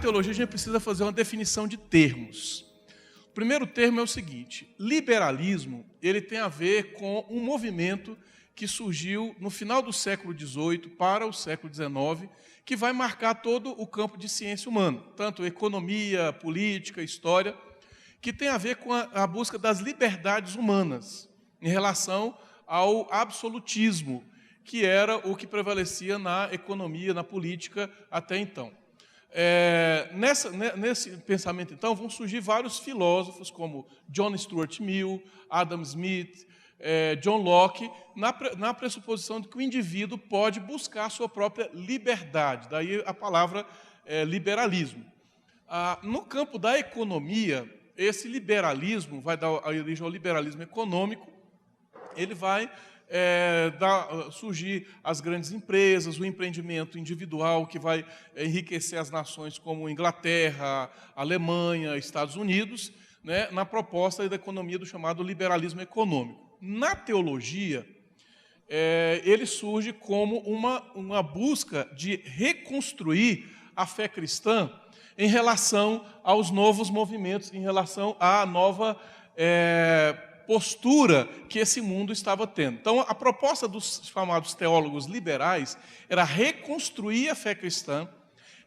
teologia a gente precisa fazer uma definição de termos. O primeiro termo é o seguinte: liberalismo, ele tem a ver com um movimento que surgiu no final do século XVIII para o século XIX, que vai marcar todo o campo de ciência humana, tanto economia, política, história, que tem a ver com a busca das liberdades humanas em relação ao absolutismo, que era o que prevalecia na economia, na política até então. Nesse pensamento, então, vão surgir vários filósofos, como John Stuart Mill, Adam Smith, John Locke, na pressuposição de que o indivíduo pode buscar a sua própria liberdade. Daí a palavra liberalismo. No campo da economia, esse liberalismo vai dar a origem ao liberalismo econômico. Ele vai surgir as grandes empresas, o empreendimento individual que vai enriquecer as nações como Inglaterra, Alemanha, Estados Unidos, né, na proposta da economia do chamado liberalismo econômico. Na teologia, ele surge como uma busca de reconstruir a fé cristã em relação aos novos movimentos, em relação à nova postura que esse mundo estava tendo. Então, a proposta dos chamados teólogos liberais era reconstruir a fé cristã,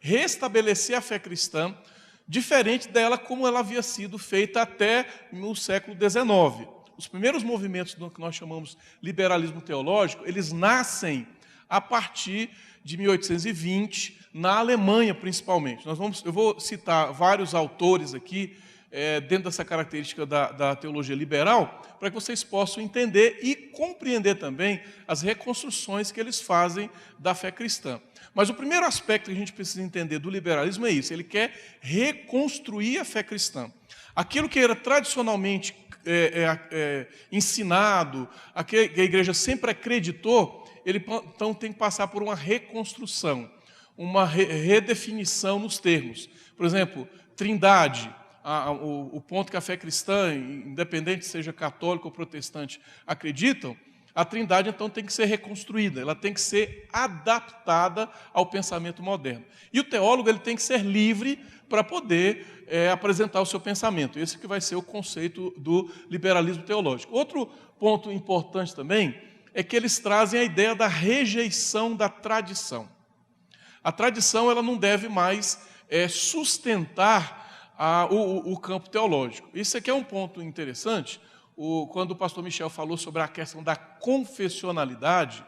restabelecer a fé cristã, diferente dela como ela havia sido feita até no século XIX. Os primeiros movimentos do que nós chamamos liberalismo teológico, eles nascem a partir de 1820, na Alemanha principalmente. Eu vou citar vários autores aqui, dentro dessa característica da teologia liberal, para que vocês possam entender e compreender também as reconstruções que eles fazem da fé cristã. Mas o primeiro aspecto que a gente precisa entender do liberalismo é isso: ele quer reconstruir a fé cristã. Aquilo que era tradicionalmente ensinado, que a igreja sempre acreditou, ele então tem que passar por uma reconstrução, uma redefinição nos termos. Por exemplo, trindade. O ponto que a fé cristã, independente seja católica ou protestante, acreditam, a trindade então tem que ser reconstruída, ela tem que ser adaptada ao pensamento moderno. E o teólogo ele tem que ser livre para poder apresentar o seu pensamento. Esse que vai ser o conceito do liberalismo teológico. Outro ponto importante também é que eles trazem a ideia da rejeição da tradição. A tradição ela não deve mais sustentar o campo teológico. Isso aqui é um ponto interessante. Quando o pastor Michel falou sobre a questão da confessionalidade,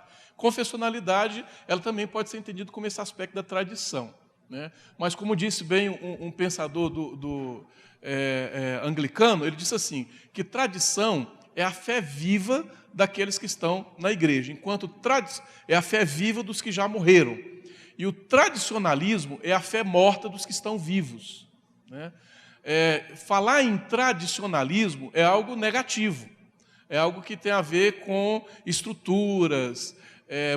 ela também pode ser entendida como esse aspecto da tradição, né? Mas, como disse bem um pensador anglicano, ele disse assim, que tradição é a fé viva daqueles que estão na igreja, enquanto é a fé viva dos que já morreram. E o tradicionalismo é a fé morta dos que estão vivos, né? Falar em tradicionalismo é algo negativo, é algo que tem a ver com estruturas,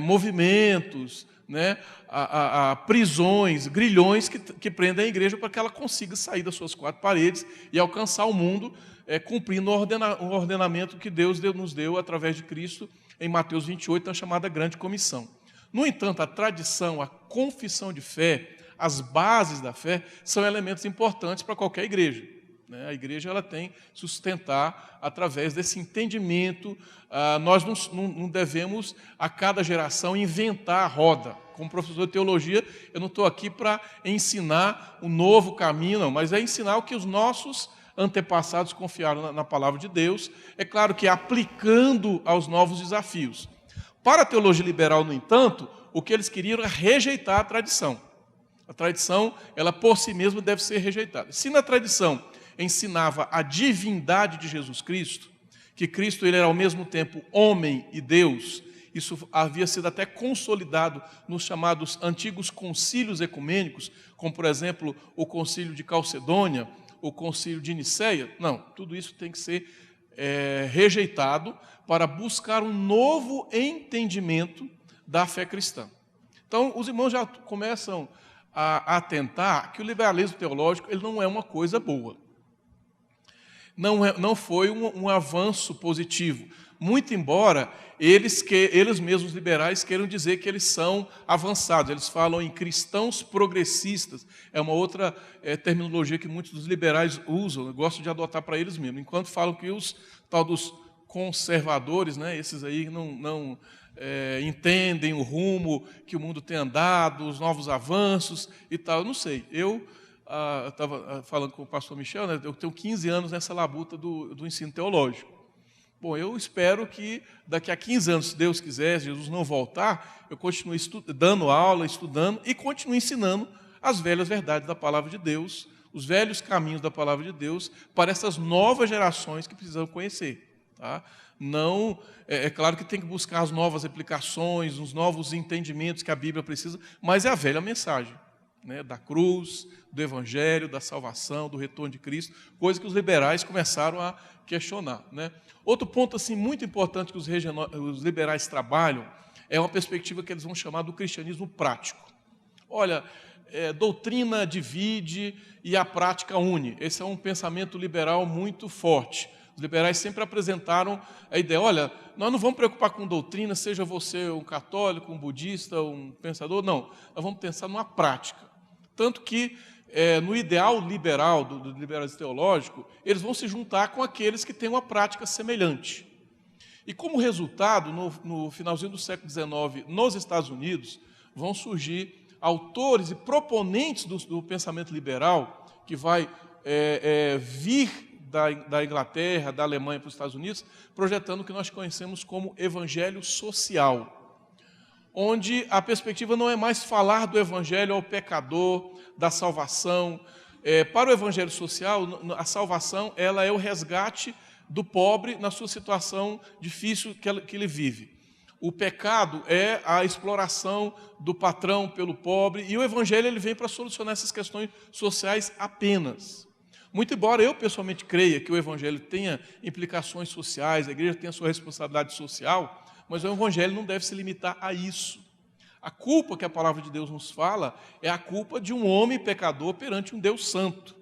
movimentos, né, prisões, grilhões que prendem a igreja para que ela consiga sair das suas quatro paredes e alcançar o mundo, cumprindo o ordenamento que Deus nos deu através de Cristo em Mateus 28, na chamada Grande Comissão. No entanto, a tradição, a confissão de fé, as bases da fé são elementos importantes para qualquer igreja, né? A igreja ela tem que sustentar através desse entendimento. Nós não devemos, a cada geração, inventar a roda. Como professor de teologia, eu não estou aqui para ensinar um novo caminho, não, mas é ensinar o que os nossos antepassados confiaram na palavra de Deus, é claro que aplicando aos novos desafios. Para a teologia liberal, no entanto, o que eles queriam era rejeitar a tradição. A tradição, ela por si mesma deve ser rejeitada. Se na tradição ensinava a divindade de Jesus Cristo, que Cristo ele era ao mesmo tempo homem e Deus, isso havia sido até consolidado nos chamados antigos concílios ecumênicos, como por exemplo o concílio de Calcedônia, o concílio de Nicéia. Não, tudo isso tem que ser rejeitado para buscar um novo entendimento da fé cristã. Então, os irmãos já começam a atentar que o liberalismo teológico ele não é uma coisa boa. Não foi um avanço positivo. muito embora eles mesmos liberais queiram dizer que eles são avançados. Eles falam em cristãos progressistas. É uma outra terminologia que muitos dos liberais usam, gostam de adotar para eles mesmos. Enquanto falam que os tal dos conservadores, né, esses aí não entendem o rumo que o mundo tem andado, os novos avanços e tal. Eu não sei. Eu estava falando com o pastor Michel, né, eu tenho 15 anos nessa labuta do ensino teológico. Bom, eu espero que daqui a 15 anos, se Deus quiser, se Jesus não voltar, eu continue dando aula, estudando e continue ensinando as velhas verdades da palavra de Deus, os velhos caminhos da palavra de Deus, para essas novas gerações que precisam conhecer. Tá? Não, é claro que tem que buscar as novas aplicações, os novos entendimentos que a Bíblia precisa, mas é a velha mensagem, né, da cruz, do Evangelho, da salvação, do retorno de Cristo, coisa que os liberais começaram a questionar. Né? Outro ponto assim, muito importante que os liberais trabalham é uma perspectiva que eles vão chamar do cristianismo prático. Olha, doutrina divide e a prática une. Esse é um pensamento liberal muito forte. Os liberais sempre apresentaram a ideia, olha, nós não vamos preocupar com doutrina, seja você um católico, um budista, um pensador, não. Nós vamos pensar numa prática. Tanto que, no ideal liberal, do liberalismo teológico, eles vão se juntar com aqueles que têm uma prática semelhante. E como resultado, no finalzinho do século XIX, nos Estados Unidos, vão surgir autores e proponentes do pensamento liberal, que vai vir da Inglaterra, da Alemanha para os Estados Unidos, projetando o que nós conhecemos como evangelho social, onde a perspectiva não é mais falar do evangelho ao pecador, da salvação. Para o evangelho social, a salvação ela é o resgate do pobre na sua situação difícil que ele vive. O pecado é a exploração do patrão pelo pobre, e o evangelho ele vem para solucionar essas questões sociais apenas. Muito embora eu pessoalmente creia que o evangelho tenha implicações sociais, a igreja tenha sua responsabilidade social, mas o evangelho não deve se limitar a isso. A culpa que a palavra de Deus nos fala é a culpa de um homem pecador perante um Deus santo,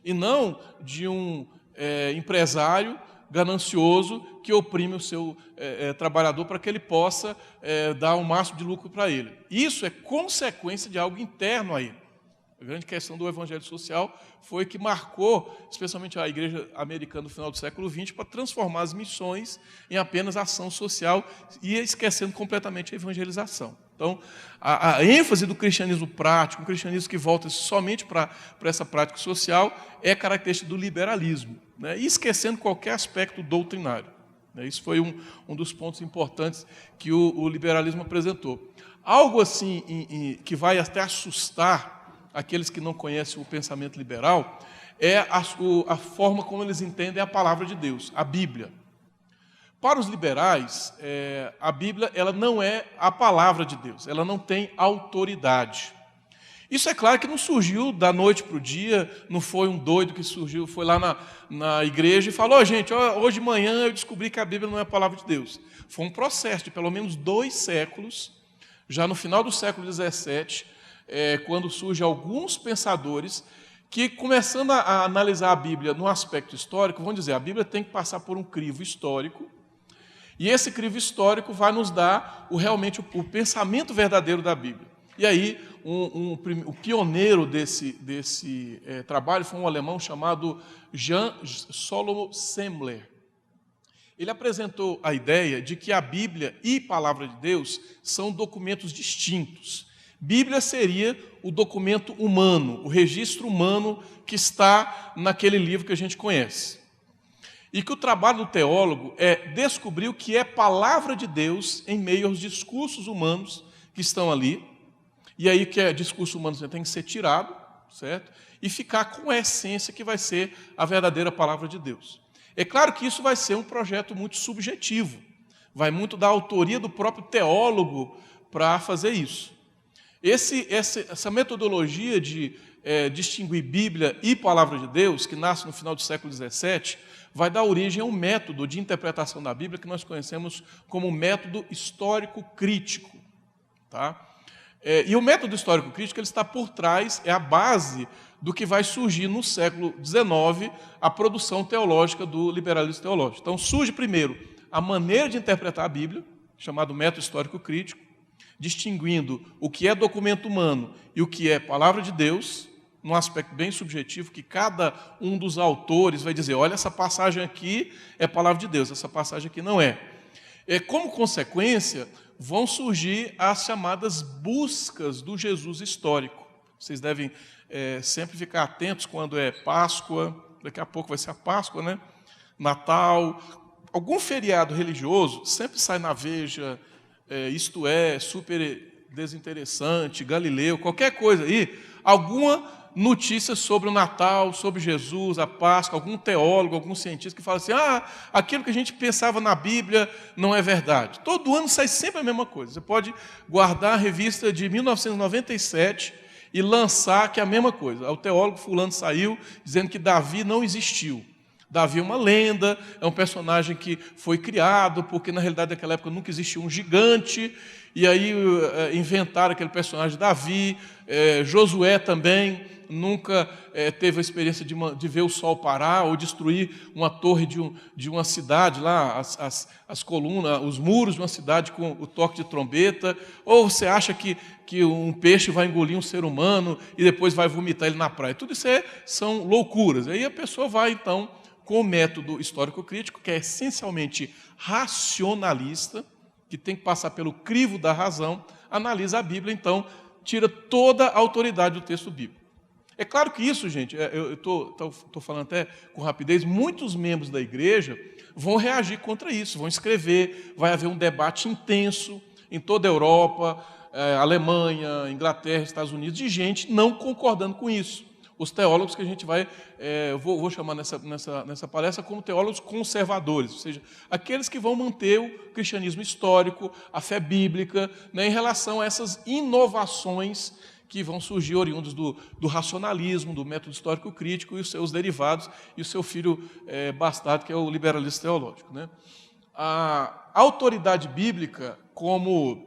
e não de um empresário ganancioso que oprime o seu trabalhador para que ele possa dar o máximo de lucro para ele. Isso é consequência de algo interno a ele. A grande questão do evangelho social foi que marcou, especialmente a igreja americana no final do século XX, para transformar as missões em apenas ação social e esquecendo completamente a evangelização. Então, a ênfase do cristianismo prático, um cristianismo que volta somente para essa prática social, é característica do liberalismo, né? E esquecendo qualquer aspecto doutrinário. Isso foi um dos pontos importantes que o liberalismo apresentou. Algo assim que vai até assustar aqueles que não conhecem o pensamento liberal, é a forma como eles entendem a palavra de Deus, a Bíblia. Para os liberais, a Bíblia ela não é a palavra de Deus, ela não tem autoridade. Isso é claro que não surgiu da noite para o dia, não foi um doido que surgiu, foi lá na igreja e falou, gente, hoje de manhã eu descobri que a Bíblia não é a palavra de Deus. Foi um processo de pelo menos 2 séculos, já no final do século XVII, quando surgem alguns pensadores que, começando a analisar a Bíblia no aspecto histórico, vão dizer, a Bíblia tem que passar por um crivo histórico, e esse crivo histórico vai nos dar realmente o pensamento verdadeiro da Bíblia. E aí, o pioneiro desse trabalho foi um alemão chamado Jan Solomon Semmler. Ele apresentou a ideia de que a Bíblia e a palavra de Deus são documentos distintos. Bíblia seria o documento humano, o registro humano que está naquele livro que a gente conhece. E que o trabalho do teólogo é descobrir o que é palavra de Deus em meio aos discursos humanos que estão ali. E aí que é discurso humano tem que ser tirado, certo? E ficar com a essência que vai ser a verdadeira palavra de Deus. É claro que isso vai ser um projeto muito subjetivo. Vai muito da autoria do próprio teólogo para fazer isso. Essa metodologia de distinguir Bíblia e Palavra de Deus, que nasce no final do século XVII, vai dar origem a um método de interpretação da Bíblia que nós conhecemos como método histórico-crítico. Tá? E o método histórico-crítico ele está por trás, é a base do que vai surgir no século XIX, a produção teológica do liberalismo teológico. Então surge primeiro a maneira de interpretar a Bíblia, chamado método histórico crítico, distinguindo o que é documento humano e o que é palavra de Deus, num aspecto bem subjetivo, que cada um dos autores vai dizer, olha, essa passagem aqui é palavra de Deus, essa passagem aqui não é. Como consequência, vão surgir as chamadas buscas do Jesus histórico. Vocês devem sempre ficar atentos quando é Páscoa, daqui a pouco vai ser a Páscoa, né? Natal, algum feriado religioso, sempre sai na Veja, Isto É, Super Desinteressante, Galileu, qualquer coisa aí, alguma notícia sobre o Natal, sobre Jesus, a Páscoa, algum teólogo, algum cientista que fala assim, aquilo que a gente pensava na Bíblia não é verdade. Todo ano sai sempre a mesma coisa. Você pode guardar a revista de 1997 e lançar que é a mesma coisa. O teólogo fulano saiu dizendo que Davi não existiu. Davi é uma lenda, é um personagem que foi criado, porque na realidade naquela época nunca existiu um gigante, e aí inventaram aquele personagem Davi. Josué também nunca teve a experiência de ver o sol parar ou destruir uma torre de uma cidade, lá, as colunas, os muros de uma cidade com o toque de trombeta. Ou você acha que um peixe vai engolir um ser humano e depois vai vomitar ele na praia. Tudo isso são loucuras. Aí a pessoa vai, então, com o método histórico-crítico, que é essencialmente racionalista, que tem que passar pelo crivo da razão, analisa a Bíblia, então, tira toda a autoridade do texto bíblico. É claro que isso, gente, eu estou falando até com rapidez, muitos membros da igreja vão reagir contra isso, vão escrever, vai haver um debate intenso em toda a Europa, Alemanha, Inglaterra, Estados Unidos, de gente não concordando com isso. Os teólogos que a gente vou chamar nessa palestra como teólogos conservadores, ou seja, aqueles que vão manter o cristianismo histórico, a fé bíblica, né, em relação a essas inovações que vão surgir oriundos do racionalismo, do método histórico crítico e os seus derivados, e o seu filho bastardo, que é o liberalismo teológico. Né? A autoridade bíblica, como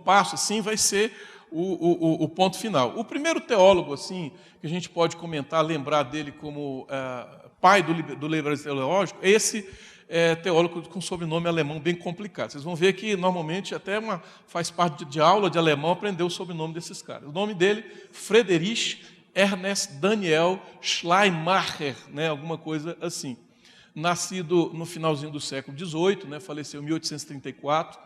passo, assim, vai ser o ponto final. O primeiro teólogo, assim, que a gente pode comentar, lembrar dele como pai do liberalismo teológico, é esse teólogo com sobrenome alemão bem complicado. Vocês vão ver que, normalmente, até faz parte de aula de alemão aprender o sobrenome desses caras. O nome dele, Friedrich Ernst Daniel Schleiermacher, né, alguma coisa assim. Nascido no finalzinho do século XVIII, né, faleceu em 1834,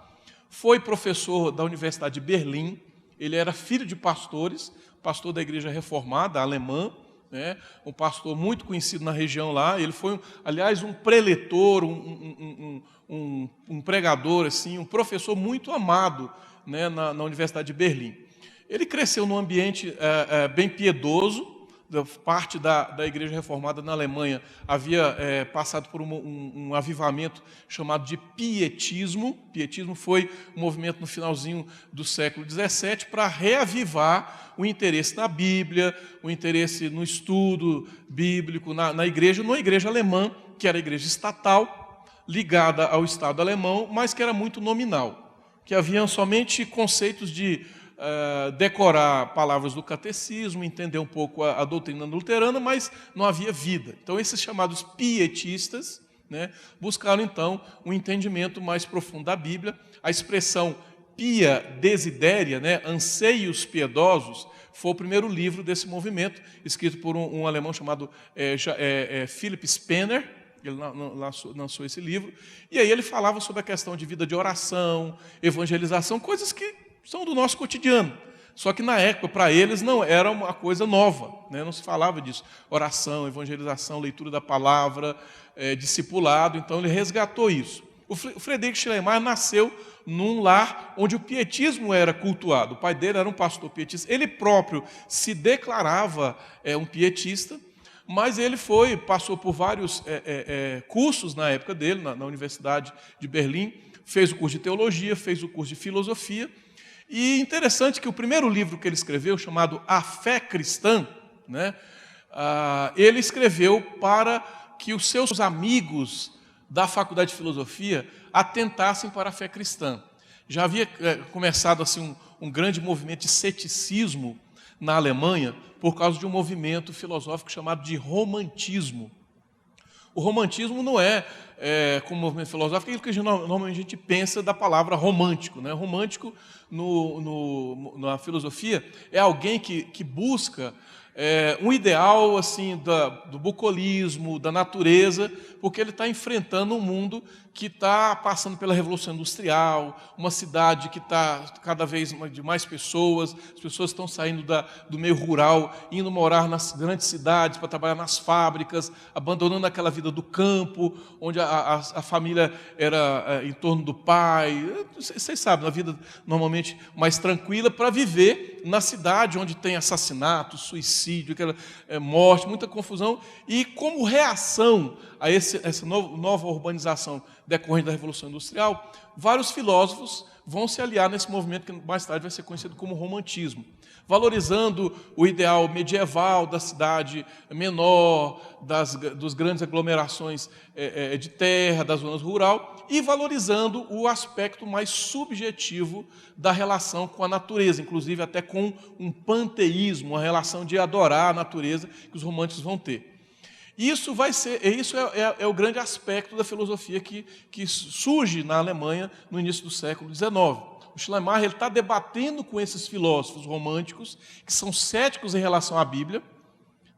foi professor da Universidade de Berlim. Ele era filho de pastores, pastor da Igreja Reformada alemã, né, um pastor muito conhecido na região lá. Ele foi, aliás, um preletor, um pregador, assim, um professor muito amado, né, na Universidade de Berlim. Ele cresceu num ambiente bem piedoso. Parte da Igreja Reformada na Alemanha havia passado por um avivamento chamado de pietismo. Pietismo foi um movimento no finalzinho do século XVII para reavivar o interesse na Bíblia, o interesse no estudo bíblico na igreja, numa igreja alemã, que era a igreja estatal, ligada ao Estado alemão, mas que era muito nominal, que haviam somente conceitos de decorar palavras do catecismo, entender um pouco a doutrina luterana, mas não havia vida. Então, esses chamados pietistas, né, buscaram, então, um entendimento mais profundo da Bíblia. A expressão pia desidéria, né, anseios piedosos, foi o primeiro livro desse movimento, escrito por um alemão chamado Philipp Spener. Ele lançou esse livro, e aí ele falava sobre a questão de vida de oração, evangelização, coisas que são do nosso cotidiano. Só que na época, para eles, não era uma coisa nova, né? Não se falava disso. Oração, evangelização, leitura da palavra, discipulado. Então ele resgatou isso. O Friedrich Schleiermacher nasceu num lar onde o pietismo era cultuado. O pai dele era um pastor pietista. Ele próprio se declarava um pietista, mas ele passou por vários cursos na época dele, na Universidade de Berlim, fez o curso de teologia, fez o curso de filosofia. E interessante que o primeiro livro que ele escreveu, chamado A Fé Cristã, né, ele escreveu para que os seus amigos da Faculdade de Filosofia atentassem para a fé cristã. Já havia começado assim, um grande movimento de ceticismo na Alemanha por causa de um movimento filosófico chamado de romantismo. O romantismo não como movimento filosófico, aquilo que normalmente a gente pensa da palavra romântico, né? Romântico, na filosofia, é alguém que busca um ideal assim do bucolismo, da natureza, porque ele está enfrentando um mundo que está passando pela Revolução Industrial, uma cidade que está cada vez de mais pessoas, as pessoas estão saindo do meio rural, indo morar nas grandes cidades para trabalhar nas fábricas, abandonando aquela vida do campo, onde a família era em torno do pai, vocês sabem, uma vida normalmente mais tranquila, para viver na cidade onde tem assassinato, suicídio, aquela morte, muita confusão, e como reação a essa nova urbanização decorrente da Revolução Industrial, vários filósofos vão se aliar nesse movimento que mais tarde vai ser conhecido como romantismo, valorizando o ideal medieval da cidade menor, dos grandes aglomerações de terra, da zona rural, e valorizando o aspecto mais subjetivo da relação com a natureza, inclusive até com um panteísmo, uma relação de adorar a natureza que os românticos vão ter. Isso é o grande aspecto da filosofia que surge na Alemanha no início do século XIX. O Schleiermacher está debatendo com esses filósofos românticos, que são céticos em relação à Bíblia,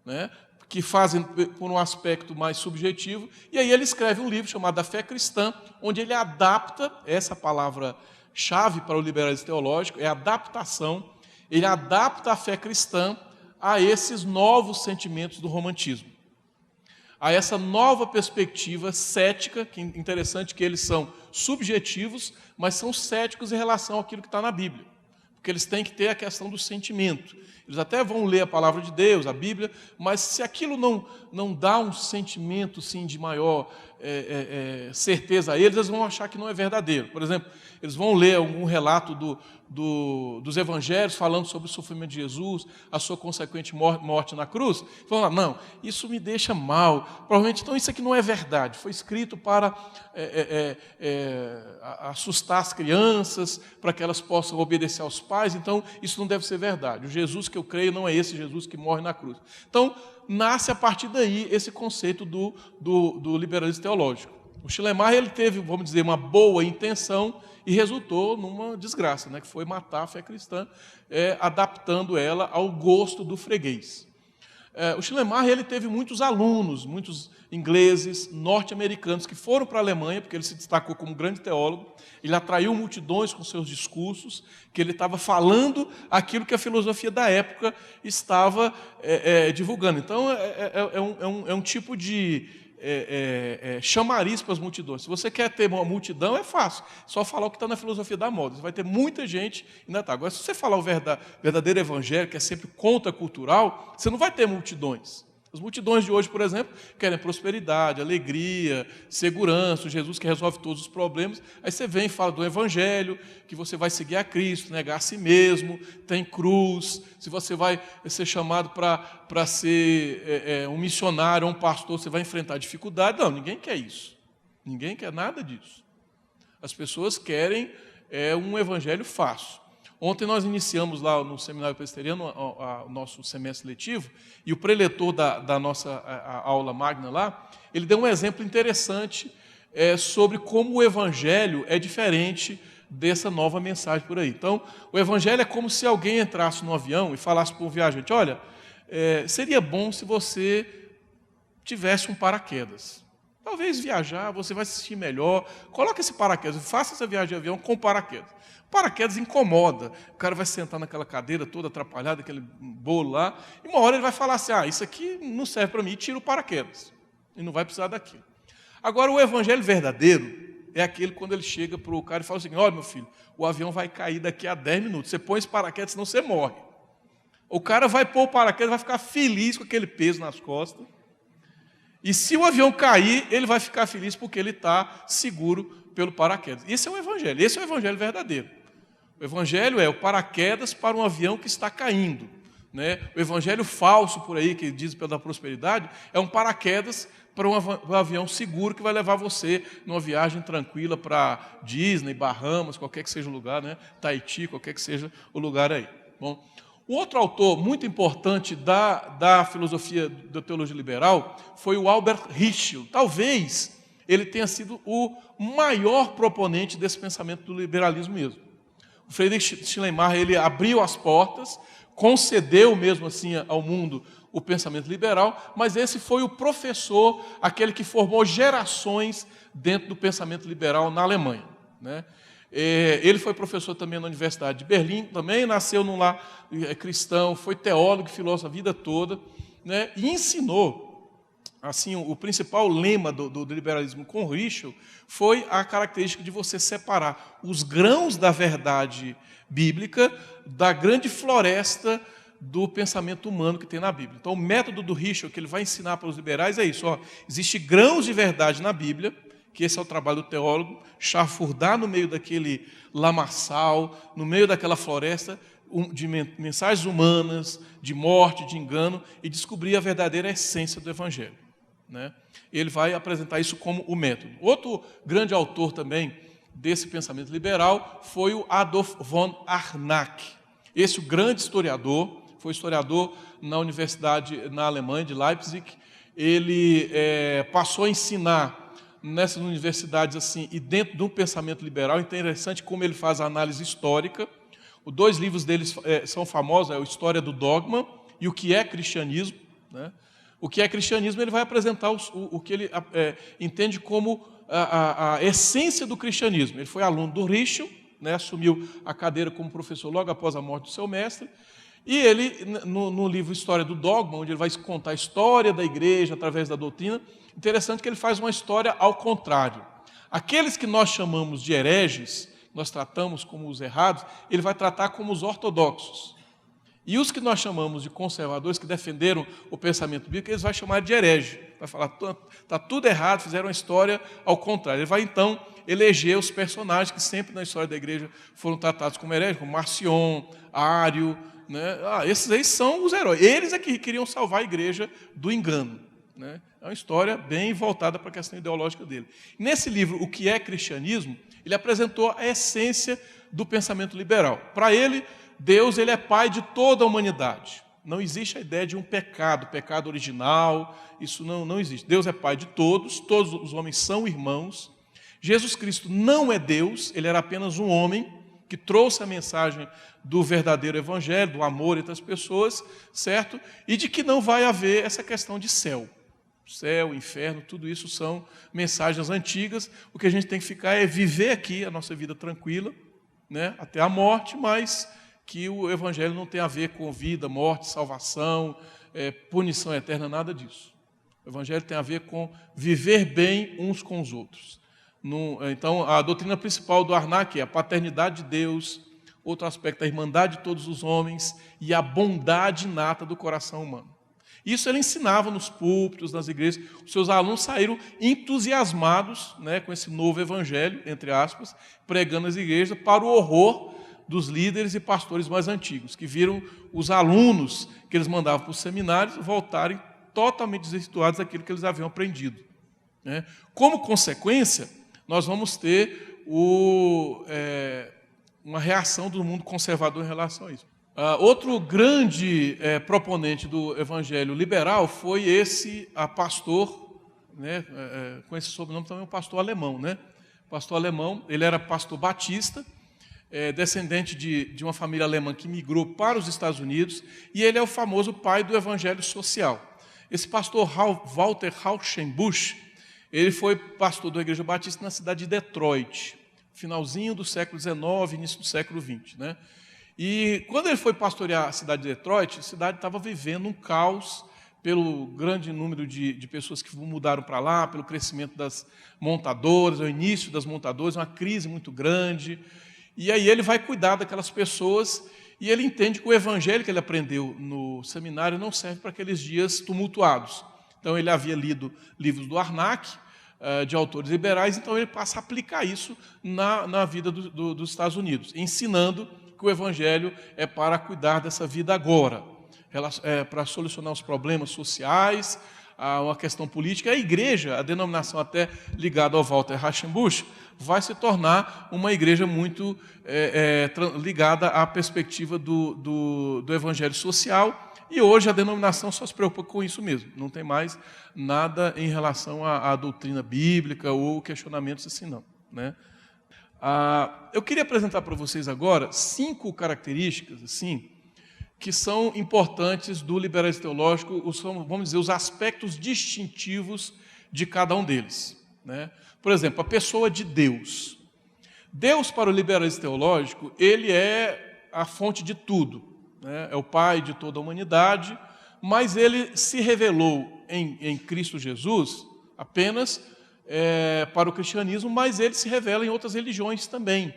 né, que fazem por um aspecto mais subjetivo, e aí ele escreve um livro chamado A Fé Cristã, onde ele adapta, essa palavra-chave para o liberalismo teológico, é adaptação, ele adapta a fé cristã a esses novos sentimentos do romantismo, a essa nova perspectiva cética, que é interessante que eles são subjetivos, mas são céticos em relação àquilo que está na Bíblia, porque eles têm que ter a questão do sentimento. Eles até vão ler a palavra de Deus, a Bíblia, mas se aquilo não dá um sentimento sim, de maior certeza a eles vão achar que não é verdadeiro. Por exemplo, eles vão ler algum relato dos evangelhos falando sobre o sofrimento de Jesus, a sua consequente morte na cruz, e vão lá, não, isso me deixa mal, provavelmente, então isso aqui não é verdade, foi escrito para assustar as crianças, para que elas possam obedecer aos pais, então isso não deve ser verdade, o Jesus que eu creio não é esse Jesus que morre na cruz. Então, nasce a partir daí esse conceito do liberalismo teológico. O Schleiermacher, ele teve, vamos dizer, uma boa intenção e resultou numa desgraça, né, que foi matar a fé cristã, adaptando ela ao gosto do freguês. O Schleiermacher, ele teve muitos alunos, muitos ingleses, norte-americanos, que foram para a Alemanha, porque ele se destacou como grande teólogo, ele atraiu multidões com seus discursos, que ele estava falando aquilo que a filosofia da época estava divulgando. Então, é um tipo de chamariz para as multidões. Se você quer ter uma multidão, é fácil, só falar o que está na filosofia da moda. Você vai ter muita gente ainda tá. Agora, se você falar o verdadeiro evangelho, que é sempre contracultural, você não vai ter multidões. As multidões de hoje, por exemplo, querem prosperidade, alegria, segurança, Jesus que resolve todos os problemas. Aí você vem e fala do evangelho, que você vai seguir a Cristo, negar a si mesmo, tem cruz, se você vai ser chamado para ser um missionário ou um pastor, você vai enfrentar dificuldade. Não, ninguém quer isso. Ninguém quer nada disso. As pessoas querem um evangelho fácil. Ontem nós iniciamos lá no Seminário Presbiteriano o nosso semestre letivo, e o preletor da nossa aula magna lá, ele deu um exemplo interessante sobre como o Evangelho é diferente dessa nova mensagem por aí. Então, o Evangelho é como se alguém entrasse no avião e falasse para um viajante, olha, seria bom se você tivesse um paraquedas. Talvez viajar, você vai se sentir melhor, coloque esse paraquedas, faça essa viagem de avião com paraquedas. Paraquedas incomoda, o cara vai sentar naquela cadeira toda atrapalhada, aquele bolo lá, e uma hora ele vai falar assim, isso aqui não serve para mim, e tira o paraquedas, e não vai precisar daquilo. Agora, o evangelho verdadeiro é aquele quando ele chega para o cara e fala assim, olha meu filho, o avião vai cair daqui a 10 minutos, você põe esse paraquedas, senão você morre. O cara vai pôr o paraquedas, vai ficar feliz com aquele peso nas costas, e se o avião cair, ele vai ficar feliz porque ele está seguro pelo paraquedas. Esse é o evangelho verdadeiro. O evangelho é o paraquedas para um avião que está caindo, né? O evangelho falso por aí, que diz pela prosperidade, é um paraquedas para um avião seguro que vai levar você numa viagem tranquila para Disney, Bahamas, qualquer que seja o lugar, né? Tahiti, qualquer que seja o lugar aí. Bom, O outro autor muito importante da filosofia da teologia liberal foi o Albert Ritschl. Talvez ele tenha sido o maior proponente desse pensamento do liberalismo mesmo. O Friedrich Schleiermacher, ele abriu as portas, concedeu mesmo assim ao mundo o pensamento liberal, mas esse foi o professor, aquele que formou gerações dentro do pensamento liberal na Alemanha, né? Ele foi professor também na Universidade de Berlim, também nasceu num lar cristão, foi teólogo, filósofo a vida toda, né? E ensinou, assim, o principal lema do liberalismo com Ritschl foi a característica de você separar os grãos da verdade bíblica da grande floresta do pensamento humano que tem na Bíblia. Então, o método do Ritschl que ele vai ensinar para os liberais é isso: existe grãos de verdade na Bíblia, que esse é o trabalho do teólogo, chafurdar no meio daquele lamaçal, no meio daquela floresta de mensagens humanas, de morte, de engano, e descobrir a verdadeira essência do Evangelho, né? Ele vai apresentar isso como o método. Outro grande autor também desse pensamento liberal foi o Adolf von Harnack. Esse, o grande historiador, foi historiador na universidade na Alemanha, de Leipzig. Ele passou a ensinar nessas universidades assim, e dentro de um pensamento liberal. Interessante como ele faz a análise histórica. Os dois livros deles são famosos, é o História do Dogma e o que é cristianismo, né? O que é cristianismo, ele vai apresentar o que ele entende como a essência do cristianismo. Ele foi aluno do Ritschl, né? Assumiu a cadeira como professor logo após a morte do seu mestre. E ele, no livro História do Dogma, onde ele vai contar a história da igreja através da doutrina, interessante que ele faz uma história ao contrário. Aqueles que nós chamamos de hereges, nós tratamos como os errados, ele vai tratar como os ortodoxos. E os que nós chamamos de conservadores, que defenderam o pensamento bíblico, eles vão chamar de herege. Vai falar, está tudo errado, fizeram uma história ao contrário. Ele vai, então, eleger os personagens que sempre na história da igreja foram tratados como hereges, como Marcion, Ário, né? Esses aí são os heróis. Eles é que queriam salvar a igreja do engano, né? É uma história bem voltada para a questão ideológica dele. Nesse livro, O que é Cristianismo, ele apresentou a essência do pensamento liberal. Para ele, Deus, ele é pai de toda a humanidade. Não existe a ideia de um pecado original, isso não existe. Deus é pai de todos os homens são irmãos. Jesus Cristo não é Deus, ele era apenas um homem que trouxe a mensagem do verdadeiro evangelho, do amor entre as pessoas, certo? E de que não vai haver essa questão de céu. Céu, inferno, tudo isso são mensagens antigas. O que a gente tem que ficar é viver aqui a nossa vida tranquila, né, até a morte, mas que o evangelho não tem a ver com vida, morte, salvação, punição eterna, nada disso. O evangelho tem a ver com viver bem uns com os outros. Então, a doutrina principal do Harnack é a paternidade de Deus, outro aspecto, a irmandade de todos os homens e a bondade inata do coração humano. Isso ele ensinava nos púlpitos, nas igrejas. Os seus alunos saíram entusiasmados, né, com esse novo evangelho, entre aspas, pregando nas igrejas, para o horror dos líderes e pastores mais antigos, que viram os alunos que eles mandavam para os seminários voltarem totalmente desvirtuados daquilo que eles haviam aprendido, né? Como consequência, nós vamos ter uma reação do mundo conservador em relação a isso. Outro grande proponente do evangelho liberal foi esse pastor, né, com esse sobrenome também, um pastor alemão, né? Pastor alemão, ele era pastor batista, descendente de uma família alemã que migrou para os Estados Unidos, e ele é o famoso pai do evangelho social. Esse pastor Walter Rauschenbusch, ele foi pastor da Igreja Batista na cidade de Detroit, finalzinho do século XIX, início do século XX, né? E quando ele foi pastorear a cidade de Detroit, a cidade estava vivendo um caos pelo grande número de pessoas que mudaram para lá, pelo crescimento das montadoras, o início das montadoras, uma crise muito grande. E aí ele vai cuidar daquelas pessoas e ele entende que o evangelho que ele aprendeu no seminário não serve para aqueles dias tumultuados. Então ele havia lido livros do Harnack, de autores liberais, então ele passa a aplicar isso na vida dos Estados Unidos, ensinando que o evangelho é para cuidar dessa vida agora, para solucionar os problemas sociais, a uma questão política, a igreja, a denominação até ligada ao Walter Rauschenbusch, vai se tornar uma igreja muito ligada à perspectiva do evangelho social, e hoje a denominação só se preocupa com isso mesmo, não tem mais nada em relação à doutrina bíblica ou questionamentos assim não, né? Eu queria apresentar para vocês agora 5 características assim, que são importantes do liberalismo teológico, vamos dizer, os aspectos distintivos de cada um deles, né? Por exemplo, a pessoa de Deus. Deus, para o liberalismo teológico, ele é a fonte de tudo, né? É o Pai de toda a humanidade, mas ele se revelou em Cristo Jesus apenas para o cristianismo, mas ele se revela em outras religiões também.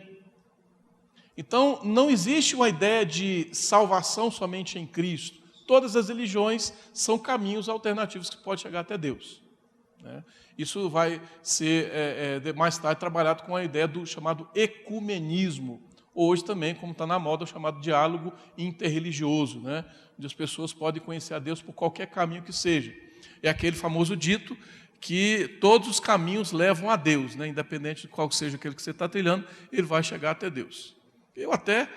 Então, não existe uma ideia de salvação somente em Cristo. Todas as religiões são caminhos alternativos que podem chegar até Deus, né? Isso vai ser mais tarde trabalhado com a ideia do chamado ecumenismo. Hoje também, como está na moda, o chamado diálogo interreligioso, né? Onde as pessoas podem conhecer a Deus por qualquer caminho que seja. É aquele famoso dito que todos os caminhos levam a Deus, né? Independente de qual seja aquele que você está trilhando, ele vai chegar até Deus. Eu até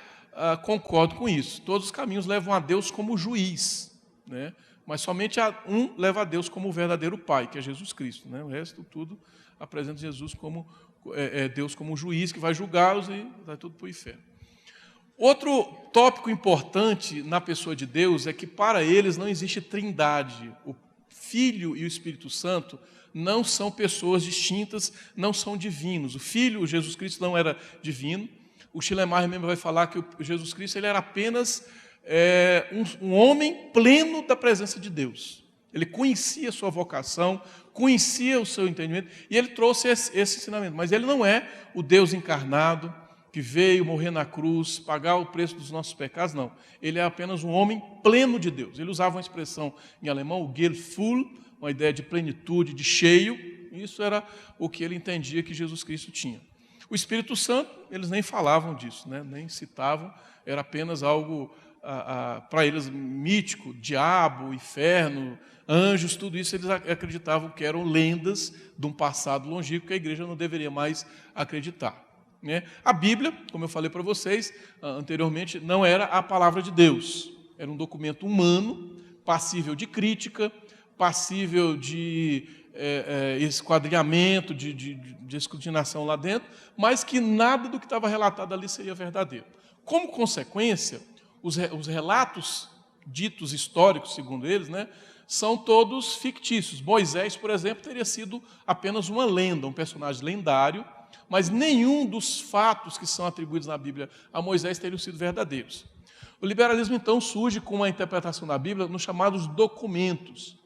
concordo com isso. Todos os caminhos levam a Deus como juiz, né? Mas somente um leva a Deus como o verdadeiro Pai, que é Jesus Cristo, né? O resto tudo apresenta Jesus como Deus como juiz que vai julgá-los e vai tudo para o inferno. Outro tópico importante na pessoa de Deus é que para eles não existe trindade. O Filho e o Espírito Santo não são pessoas distintas, não são divinos. O Filho, o Jesus Cristo, não era divino. O Schleiermacher mesmo vai falar que o Jesus Cristo ele era apenas um homem pleno da presença de Deus. Ele conhecia a sua vocação, conhecia o seu entendimento, e ele trouxe esse ensinamento. Mas ele não é o Deus encarnado, que veio morrer na cruz, pagar o preço dos nossos pecados, não. Ele é apenas um homem pleno de Deus. Ele usava uma expressão em alemão, o Gefühl, uma ideia de plenitude, de cheio. Isso era o que ele entendia que Jesus Cristo tinha. O Espírito Santo, eles nem falavam disso, né? Nem citavam, era apenas algo para eles mítico, diabo, inferno, anjos, tudo isso eles acreditavam que eram lendas de um passado longínquo que a igreja não deveria mais acreditar, né? A Bíblia, como eu falei para vocês anteriormente, não era a palavra de Deus, era um documento humano, passível de crítica, passível de esquadrinhamento, de escrutinação lá dentro, mas que nada do que estava relatado ali seria verdadeiro. Como consequência, os relatos ditos históricos, segundo eles, né, são todos fictícios. Moisés, por exemplo, teria sido apenas uma lenda, um personagem lendário, mas nenhum dos fatos que são atribuídos na Bíblia a Moisés teriam sido verdadeiros. O liberalismo, então, surge com uma interpretação da Bíblia nos chamados documentos.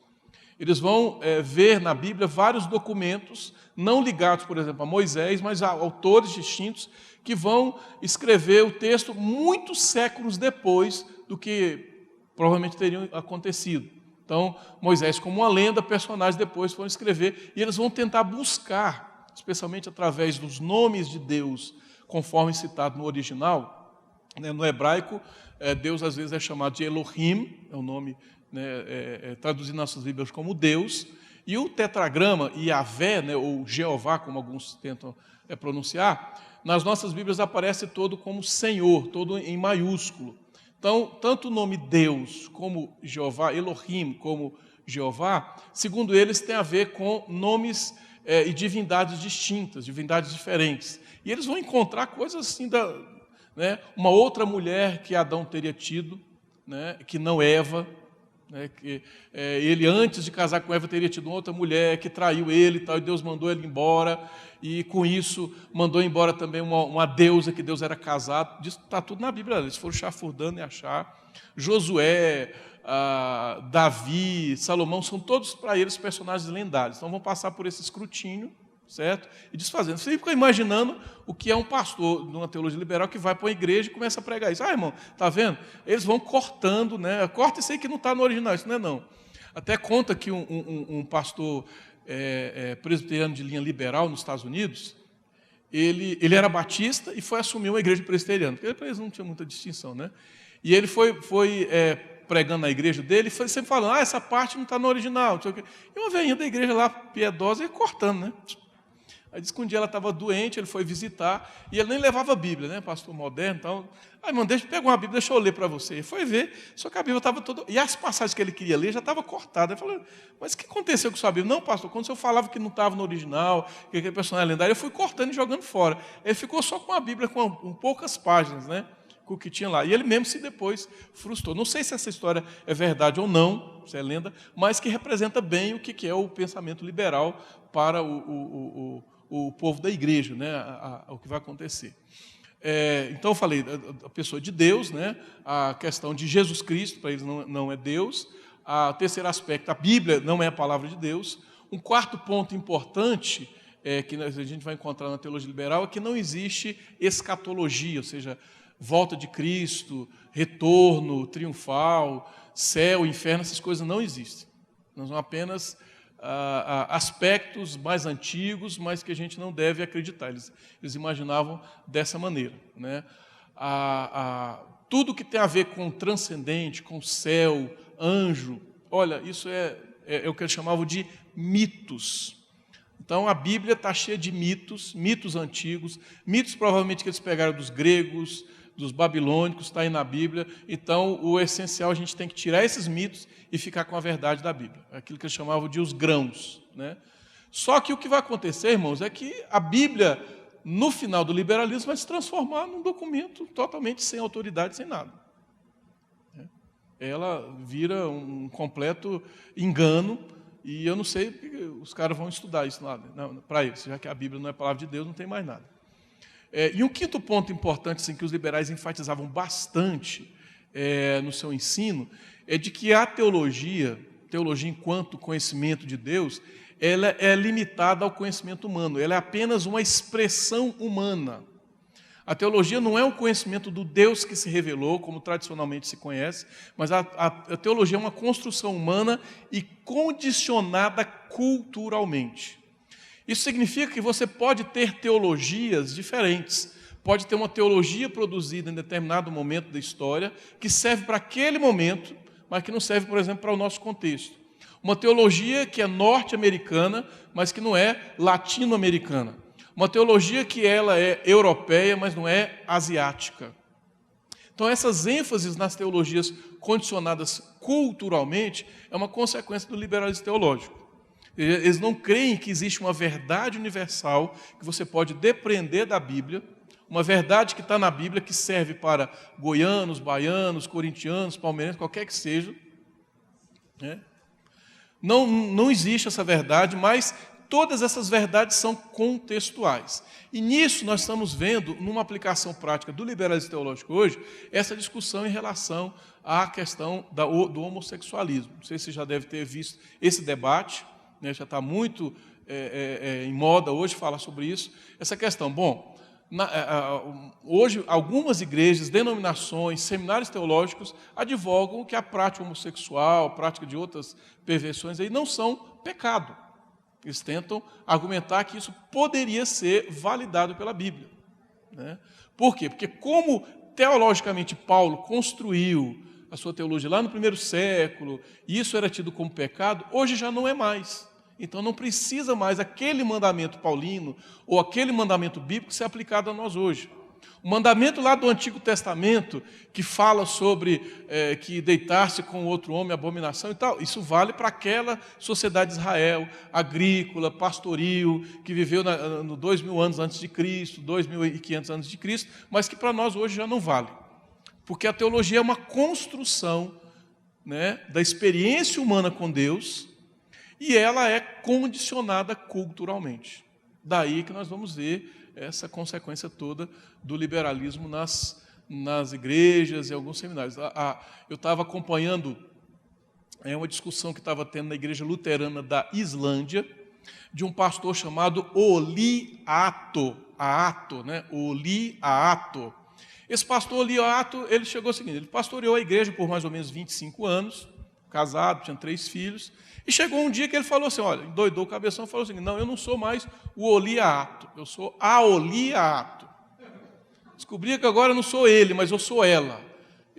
Eles vão ver na Bíblia vários documentos, não ligados, por exemplo, a Moisés, mas a autores distintos, que vão escrever o texto muitos séculos depois do que provavelmente teriam acontecido. Então, Moisés, como uma lenda, personagens depois foram escrever, e eles vão tentar buscar, especialmente através dos nomes de Deus, conforme citado no original, né, no hebraico, Deus às vezes é chamado de Elohim, é o nome, né, traduzido nas nossas Bíblias como Deus, e o tetragrama, Yahvé, né, ou Jeová, como alguns tentam pronunciar, nas nossas Bíblias aparece todo como Senhor, todo em maiúsculo. Então, tanto o nome Deus como Jeová, Elohim como Jeová, segundo eles, tem a ver com nomes e divindades distintas, divindades diferentes. E eles vão encontrar coisas assim, né, uma outra mulher que Adão teria tido, né, que não Eva, né, que ele antes de casar com Eva teria tido uma outra mulher que traiu ele e tal, e Deus mandou ele embora, e com isso mandou embora também uma deusa, que Deus era casado. Isso está tudo na Bíblia, eles foram chafurdando e achar. Josué, Davi, Salomão, são todos para eles personagens lendários, então vão passar por esse escrutínio, certo? E desfazendo. Você fica imaginando o que é um pastor de uma teologia liberal que vai para uma igreja e começa a pregar isso. Irmão, está vendo? Eles vão cortando, né? Corta isso aí que não está no original, isso não é não. Até conta que um pastor presbiteriano de linha liberal nos Estados Unidos, ele era batista e foi assumir uma igreja presbiteriana, porque para eles não tinha muita distinção, né? E ele foi pregando na igreja dele, e foi sempre falando, essa parte não está no original, não sei o quê. E uma velhinha da igreja lá, piedosa, ia cortando, né? Aí disse que um dia ela estava doente, ele foi visitar, e ele nem levava a Bíblia, né? Pastor moderno e tal. Aí, irmão, pega uma Bíblia, deixa eu ler para você. Ele foi ver, só que a Bíblia estava toda... E as passagens que ele queria ler já estavam cortadas. Ele falou, mas o que aconteceu com sua Bíblia? Não, pastor, quando o senhor falava que não estava no original, que aquele personagem lendário, eu fui cortando e jogando fora. Ele ficou só com a Bíblia, com poucas páginas, né? Com o que tinha lá. E ele mesmo se depois frustrou. Não sei se essa história é verdade ou não, se é lenda, mas que representa bem o que é o pensamento liberal para o povo da igreja, né? O que vai acontecer. Então eu falei a pessoa de Deus, né? A questão de Jesus Cristo, para eles não é Deus. O terceiro aspecto, a Bíblia não é a palavra de Deus. Um quarto ponto importante que a gente vai encontrar na teologia liberal é que não existe escatologia, ou seja, volta de Cristo, retorno triunfal, céu, inferno, essas coisas não existem. Não são apenas aspectos mais antigos, mas que a gente não deve acreditar. Eles imaginavam dessa maneira, né? Tudo que tem a ver com transcendente, com céu, anjo, olha, isso é o que eles chamavam de mitos. Então, a Bíblia está cheia de mitos antigos, mitos provavelmente que eles pegaram dos gregos, dos babilônicos, está aí na Bíblia. Então, o essencial, a gente tem que tirar esses mitos e ficar com a verdade da Bíblia. Aquilo que eles chamavam de os grãos, né? Só que o que vai acontecer, irmãos, é que a Bíblia, no final do liberalismo, vai se transformar num documento totalmente sem autoridade, sem nada. Ela vira um completo engano, e eu não sei porque os caras vão estudar isso lá para eles, já que a Bíblia não é a palavra de Deus, não tem mais nada. E um quinto ponto importante, assim, que os liberais enfatizavam bastante no seu ensino, é de que a teologia enquanto conhecimento de Deus, ela é limitada ao conhecimento humano, ela é apenas uma expressão humana. A teologia não é o conhecimento do Deus que se revelou, como tradicionalmente se conhece, mas a teologia é uma construção humana e condicionada culturalmente. Isso significa que você pode ter teologias diferentes. Pode ter uma teologia produzida em determinado momento da história que serve para aquele momento, mas que não serve, por exemplo, para o nosso contexto. Uma teologia que é norte-americana, mas que não é latino-americana. Uma teologia que ela é europeia, mas não é asiática. Então, essas ênfases nas teologias condicionadas culturalmente é uma consequência do liberalismo teológico. Eles não creem que existe uma verdade universal que você pode depreender da Bíblia, uma verdade que está na Bíblia que serve para goianos, baianos, corintianos, palmeirenses, qualquer que seja. Não existe essa verdade, mas todas essas verdades são contextuais. E nisso nós estamos vendo, numa aplicação prática do liberalismo teológico hoje, essa discussão em relação à questão do homossexualismo. Não sei se você já deve ter visto esse debate, né, já está muito em moda hoje falar sobre isso, essa questão. Bom, hoje algumas igrejas, denominações, seminários teológicos advogam que a prática homossexual, a prática de outras perversões aí não são pecado. Eles tentam argumentar que isso poderia ser validado pela Bíblia, né? Por quê? Porque como teologicamente Paulo construiu a sua teologia lá no primeiro século, e isso era tido como pecado, hoje já não é mais. Então não precisa mais aquele mandamento paulino ou aquele mandamento bíblico ser aplicado a nós hoje. O mandamento lá do Antigo Testamento, que fala sobre que deitar-se com outro homem é abominação e tal, isso vale para aquela sociedade de Israel, agrícola, pastoril, que viveu no 2000 anos antes de Cristo, 2500 anos de Cristo, mas que para nós hoje já não vale. Porque a teologia é uma construção, né, da experiência humana com Deus, e ela é condicionada culturalmente. Daí que nós vamos ver essa consequência toda do liberalismo nas igrejas e alguns seminários. Eu estava acompanhando uma discussão que estava tendo na igreja luterana da Islândia, de um pastor chamado Olli Aato, né? Olli Aato. Esse pastor Olli Aato, ele chegou ao seguinte, ele pastoreou a igreja por mais ou menos 25 anos, casado, tinha 3 filhos, e chegou um dia que ele falou assim, olha, endoidou o cabeção e falou assim, não, eu não sou mais o Olli Aato, eu sou a Olli Aato. Descobri que agora eu não sou ele, mas eu sou ela.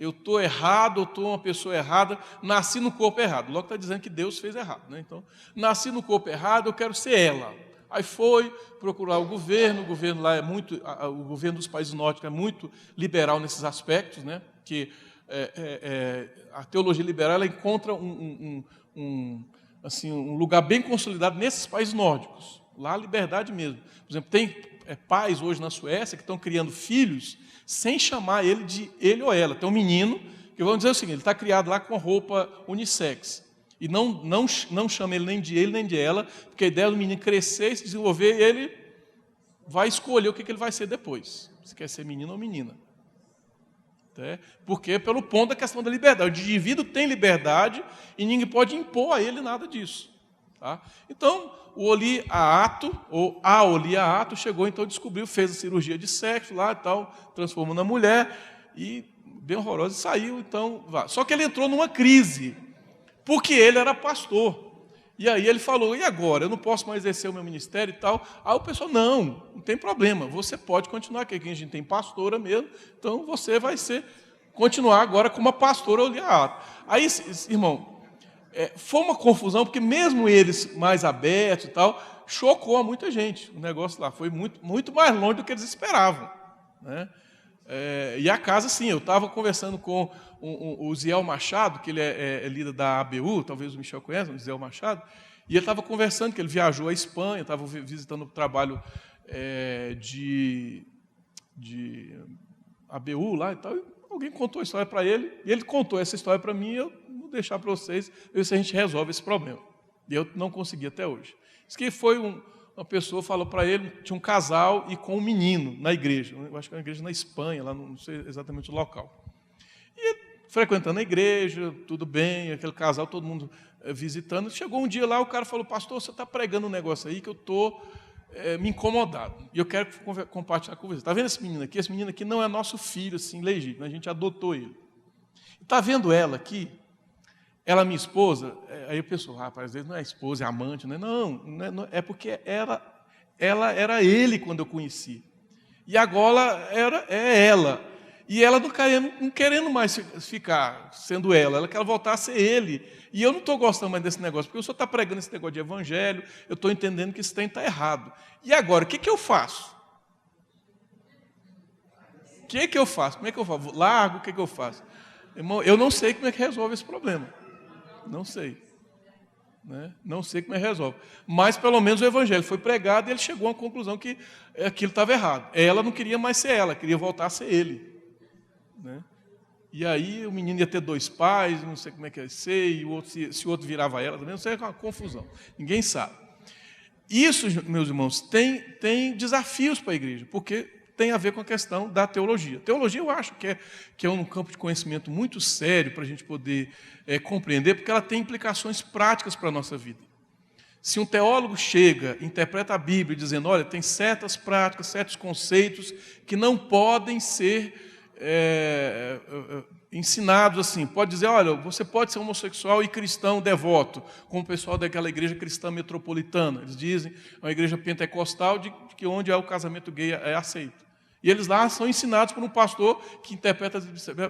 eu estou errado, eu estou uma pessoa errada, nasci no corpo errado. Logo está dizendo que Deus fez errado, né? Então, nasci no corpo errado, eu quero ser ela. Aí foi procurar o governo lá é muito, o governo dos países nórdicos é muito liberal nesses aspectos, né? Que a teologia liberal ela encontra assim, um lugar bem consolidado nesses países nórdicos. Lá a liberdade mesmo. Por exemplo, tem pais hoje na Suécia que estão criando filhos sem chamar ele de ele ou ela. Tem um menino que vamos dizer o seguinte, ele está criado lá com roupa unissex. E não chama ele nem de ela, porque a ideia do menino crescer e se desenvolver, e ele vai escolher o que ele vai ser depois. Se quer ser menino ou menina. Porque pelo ponto da questão da liberdade. O indivíduo tem liberdade e ninguém pode impor a ele nada disso. Tá? Então, o Oliato, ou a Oliato, chegou, então descobriu, fez a cirurgia de sexo lá e tal, transformou na mulher, e bem horrorosa, e saiu, então, vá. Só que ele entrou numa crise, porque ele era pastor. E aí ele falou, e agora? Eu não posso mais exercer o meu ministério e tal. Aí o pessoal, não tem problema, você pode continuar, que aqui a gente tem pastora mesmo, então você vai continuar agora como uma pastora Oliato. Aí, irmão, foi uma confusão, porque mesmo eles mais abertos e tal, chocou a muita gente. O negócio lá foi muito, muito mais longe do que eles esperavam, né? E a casa, sim, eu estava conversando com o Ziel Machado, que ele é líder da ABU, talvez o Michel conheça, o Ziel Machado, e ele estava conversando que ele viajou à Espanha, estava visitando o trabalho de ABU lá e tal, e alguém contou a história para ele, e ele contou essa história para mim, e eu vou deixar para vocês, ver se a gente resolve esse problema. E eu não consegui até hoje. Isso que foi uma pessoa falou para ele, tinha um casal e com um menino na igreja, eu acho que é uma igreja na Espanha, lá não sei exatamente o local. E frequentando a igreja, tudo bem, aquele casal, todo mundo visitando. Chegou um dia lá, o cara falou, pastor, você está pregando um negócio aí que eu estou me incomodado. E eu quero compartilhar com você. Está vendo esse menino aqui? Esse menino aqui não é nosso filho, assim, legítimo, a gente adotou ele. Está vendo ela aqui? Ela, minha esposa, aí eu penso, rapaz, às vezes não é esposa, é amante, né? Não, é porque ela era ele quando eu conheci. E agora é ela. E ela não querendo mais ficar sendo ela quer voltar a ser ele. E eu não estou gostando mais desse negócio, porque o senhor está pregando esse negócio de evangelho, eu estou entendendo que isso está errado. E agora, o que eu faço? O que eu faço? Como é que eu faço? Largo, o que eu faço? Irmão, eu não sei como é que resolve esse problema. Não sei. Né? Não sei como é que resolve. Mas, pelo menos, o evangelho foi pregado e ele chegou a uma conclusão que aquilo estava errado. Ela não queria mais ser ela, queria voltar a ser ele. Né? E aí o menino ia ter 2 pais, não sei como é que ia ser, e o outro, se o outro virava ela também, não sei, é uma confusão. Ninguém sabe. Isso, meus irmãos, tem desafios para a igreja, porque tem a ver com a questão da teologia. Teologia eu acho que é um campo de conhecimento muito sério para a gente poder compreender, porque ela tem implicações práticas para a nossa vida. Se um teólogo chega, interpreta a Bíblia dizendo, olha, tem certas práticas, certos conceitos que não podem ser ensinados assim, pode dizer, olha, você pode ser homossexual e cristão devoto, como o pessoal daquela igreja cristã metropolitana, eles dizem, é uma igreja pentecostal de que onde o casamento gay é aceito. E eles lá são ensinados por um pastor que interpreta,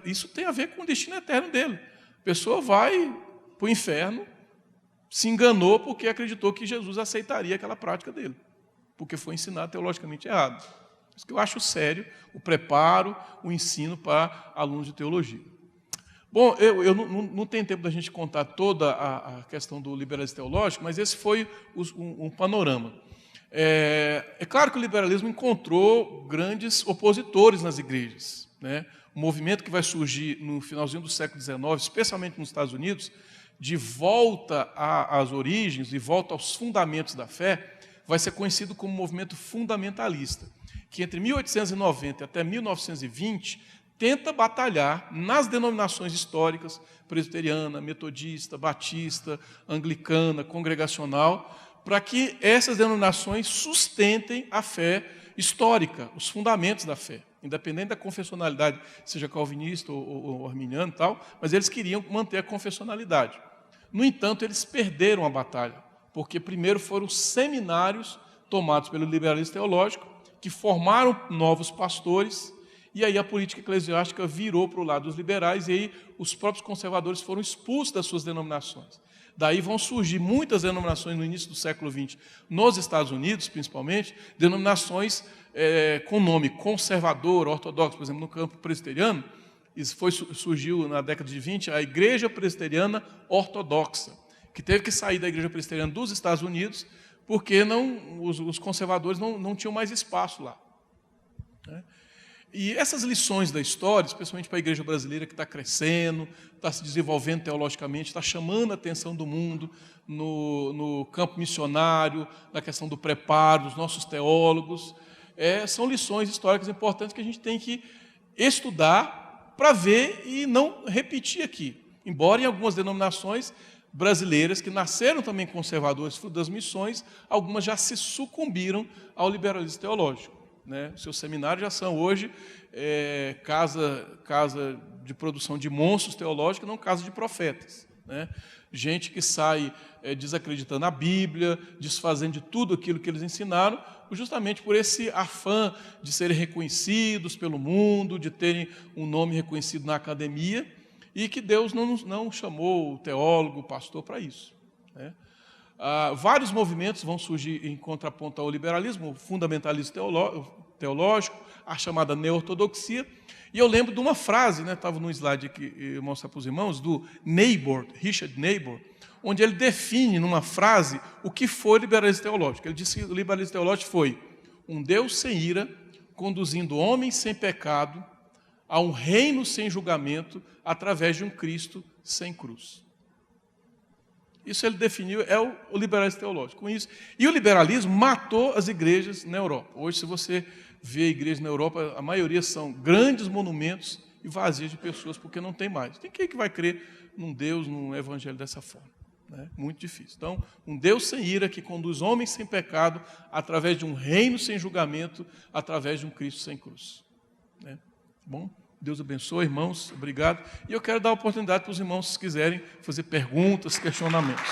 isso tem a ver com o destino eterno dele. A pessoa vai para o inferno, se enganou porque acreditou que Jesus aceitaria aquela prática dele, porque foi ensinado teologicamente errado. Isso que eu acho sério, o preparo, o ensino para alunos de teologia. Bom, eu não tenho tempo da gente contar toda a questão do liberalismo teológico, mas esse foi um panorama. É claro que o liberalismo encontrou grandes opositores nas igrejas. Né? O movimento que vai surgir no finalzinho do século XIX, especialmente nos Estados Unidos, de volta às origens, de volta aos fundamentos da fé, vai ser conhecido como movimento fundamentalista, que entre 1890 até 1920 tenta batalhar nas denominações históricas, presbiteriana, metodista, batista, anglicana, congregacional, para que essas denominações sustentem a fé histórica, os fundamentos da fé, independente da confessionalidade, seja calvinista ou arminiano e tal, mas eles queriam manter a confessionalidade. No entanto, eles perderam a batalha, porque primeiro foram os seminários tomados pelo liberalismo teológico, que formaram novos pastores E aí a política eclesiástica virou para o lado dos liberais, e aí os próprios conservadores foram expulsos das suas denominações. Daí vão surgir muitas denominações no início do século XX, nos Estados Unidos, principalmente, denominações com nome conservador, ortodoxo. Por exemplo, no campo presbiteriano, surgiu na década de 20 a Igreja Presbiteriana Ortodoxa, que teve que sair da Igreja Presbiteriana dos Estados Unidos, porque os conservadores não tinham mais espaço lá. Né? E essas lições da história, especialmente para a igreja brasileira que está crescendo, está se desenvolvendo teologicamente, está chamando a atenção do mundo no campo missionário, na questão do preparo dos nossos teólogos, são lições históricas importantes que a gente tem que estudar para ver e não repetir aqui. Embora em algumas denominações brasileiras que nasceram também conservadores, fruto das missões, algumas já se sucumbiram ao liberalismo teológico. Né? Seus seminários já são hoje casa de produção de monstros teológicos, não casa de profetas. Né? Gente que sai desacreditando a Bíblia, desfazendo de tudo aquilo que eles ensinaram, justamente por esse afã de serem reconhecidos pelo mundo, de terem um nome reconhecido na academia, e que Deus não chamou o teólogo, o pastor para isso. Né? Vários movimentos vão surgir em contraponto ao liberalismo, o fundamentalismo teológico, a chamada neo-ortodoxia. E eu lembro de uma frase, estava no slide que eu mostrar para os irmãos, do Niebuhr, Richard Niebuhr, onde ele define numa frase o que foi o liberalismo teológico. Ele disse que o liberalismo teológico foi um Deus sem ira, conduzindo homens sem pecado a um reino sem julgamento através de um Cristo sem cruz. Isso ele definiu, é o liberalismo teológico. Com isso. E o liberalismo matou as igrejas na Europa. Hoje, se você vê igrejas na Europa, a maioria são grandes monumentos e vazias de pessoas, porque não tem mais. Tem quem que vai crer num Deus, num evangelho dessa forma? Né? Muito difícil. Então, um Deus sem ira, que conduz homens sem pecado, através de um reino sem julgamento, através de um Cristo sem cruz. Né? Bom? Deus abençoe, irmãos, obrigado. E eu quero dar a oportunidade para os irmãos, se quiserem, fazer perguntas, questionamentos.